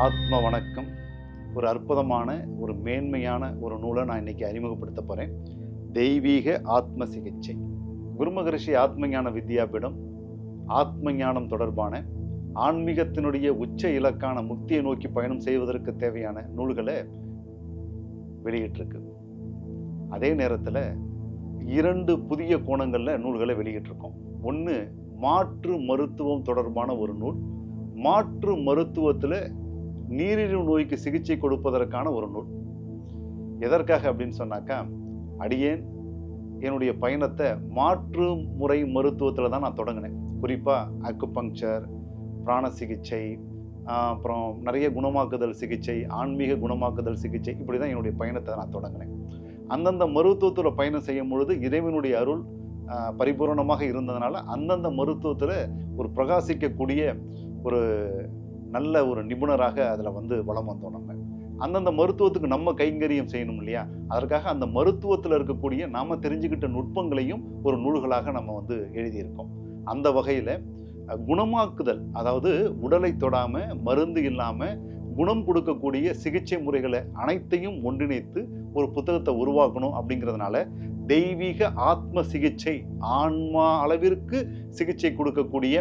ஆத்ம வணக்கம். ஒரு அற்புதமான ஒரு மேன்மையான ஒரு நூலை நான் இன்னைக்கு அறிமுகப்படுத்த போறேன். தெய்வீக ஆத்ம சிகிச்சை. குருமகரிஷி ஆத்மஞான வித்யாபீடம் ஆத்ம ஞானம் தொடர்பான ஆன்மீகத்தினுடைய உச்ச இலக்கான முக்தியை நோக்கி பயணம் செய்வதற்கு தேவையான நூல்களை வெளியிட்டிருக்கு. அதே நேரத்தில் 2 புதிய கோணங்கள்ல நூல்களை வெளியிட்டிருக்கோம். ஒன்று மாற்று மருத்துவம் தொடர்பான ஒரு நூல், மாற்று மருத்துவத்தில் நீரிழிவு நோய்க்கு சிகிச்சை கொடுப்பதற்கான ஒரு நூல். எதற்காக அப்படின்னு சொன்னாக்கா, அடியேன் என்னுடைய பயணத்தை மாற்று முறை மருத்துவத்தில் தான் நான் தொடங்கினேன். குறிப்பாக அக்குபங்க்சர், பிராண சிகிச்சை, அப்புறம் நிறைய குணமாக்குதல் சிகிச்சை, ஆன்மீக குணமாக்குதல் சிகிச்சை, இப்படி தான் என்னுடைய பயணத்தை நான் தொடங்கினேன். அந்தந்த மருத்துவத்தில் பயணம் செய்யும் பொழுது இறைவனுடைய அருள் பரிபூரணமாக இருந்ததுனால அந்தந்த மருத்துவத்தில் ஒரு பிரகாசிக்கக்கூடிய ஒரு நல்ல ஒரு நிபுணராக அதில் வளம் வந்தோம். நம்ம அந்தந்த மருத்துவத்துக்கு நம்ம கைங்கரியம் செய்யணும் இல்லையா? அதற்காக அந்த மருத்துவத்தில் இருக்கக்கூடிய நாம தெரிஞ்சுக்கிட்ட நுட்பங்களையும் ஒரு நூல்களாக நம்ம எழுதியிருக்கோம். அந்த வகையில் குணமாக்குதல், அதாவது உடலை தொடாம மருந்து இல்லாம குணம் கொடுக்கக்கூடிய சிகிச்சை முறைகளை அனைத்தையும் ஒன்றிணைத்து ஒரு புத்தகத்தை உருவாக்கணும். அப்படிங்கிறதுனால தெய்வீக ஆத்ம சிகிச்சை, ஆன்மா அளவிற்கு சிகிச்சை கொடுக்கக்கூடிய,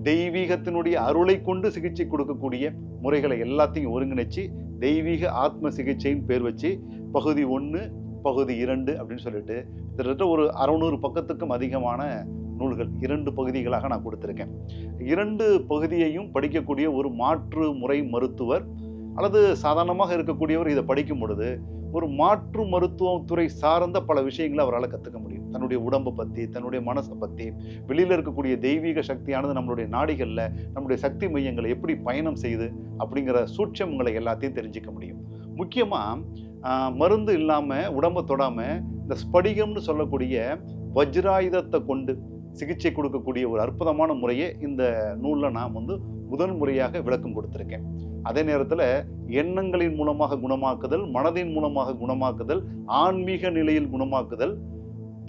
தெய்வீகத்தினுடைய அருளை கொண்டு சிகிச்சை கொடுக்கக்கூடிய முறைகளை எல்லாத்தையும் ஒருங்கிணைச்சு தெய்வீக ஆத்ம சிகிச்சைன்னு பேர் வச்சு பகுதி 1, பகுதி 2 அப்படின்னு சொல்லிட்டு கிட்டத்தட்ட ஒரு 600 பக்கத்துக்கும் அதிகமான நூல்கள் 2 பகுதிகளாக நான் கொடுத்திருக்கேன். 2 பகுதியையும் படிக்கக்கூடிய ஒரு மாற்று முறை மருத்துவர் அல்லது சாதாரணமாக இருக்கக்கூடியவர் இதை படிக்கும் பொழுது ஒரு மாற்று மருத்துவம் துறை சார்ந்த பல விஷயங்களை அவரால் கற்றுக்க முடியும். தன்னுடைய உடம்பை பற்றி, தன்னுடைய மனசை பற்றி, வெளியில் இருக்கக்கூடிய தெய்வீக சக்தியானது நம்மளுடைய நாடிகளில் நம்முடைய சக்தி மையங்களை எப்படி பயணம் செய்யுது அப்படிங்கிற சூட்சமங்களை எல்லாத்தையும் தெரிஞ்சுக்க முடியும். முக்கியமாக மருந்து இல்லாமல் உடம்பை தொடாமல் இந்த ஸ்படிகம்னு சொல்லக்கூடிய வஜ்ராயுதத்தை கொண்டு சிகிச்சை கொடுக்கக்கூடிய ஒரு அற்புதமான முறையை இந்த நூலில் நான் முதல் முறையாக விளக்கம் கொடுத்துருக்கேன். அதே நேரத்தில் எண்ணங்களின் மூலமாக குணமாக்குதல், மனதின் மூலமாக குணமாக்குதல், ஆன்மீக நிலையில் குணமாக்குதல்,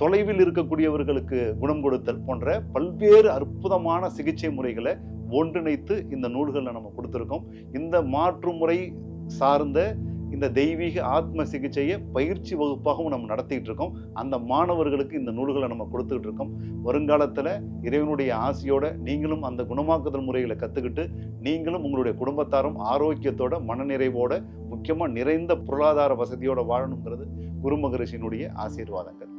தொலைவில் இருக்கக்கூடியவர்களுக்கு குணம் கொடுத்தல் போன்ற பல்வேறு அற்புதமான சிகிச்சை முறைகளை ஒன்றிணைத்து இந்த நூல்களில் நம்ம கொடுத்துருக்கோம். இந்த மாற்று முறை சார்ந்த இந்த தெய்வீக ஆத்ம சிகிச்சையை பயிற்சி வகுப்பாகவும் நம்ம நடத்திட்டு இருக்கோம். அந்த மாணவர்களுக்கு இந்த நூல்களை நம்ம கொடுத்துக்கிட்டு இருக்கோம். வருங்காலத்தில் இறைவனுடைய ஆசையோட நீங்களும் அந்த குணமாக்குதல் முறைகளை கற்றுக்கிட்டு நீங்களும் உங்களுடைய குடும்பத்தாரும் ஆரோக்கியத்தோட, மனநிறைவோட, முக்கியமாக நிறைந்த பொருளாதார வசதியோட வாழணுங்கிறது குருமகரிஷியினுடைய ஆசீர்வாதங்கள்.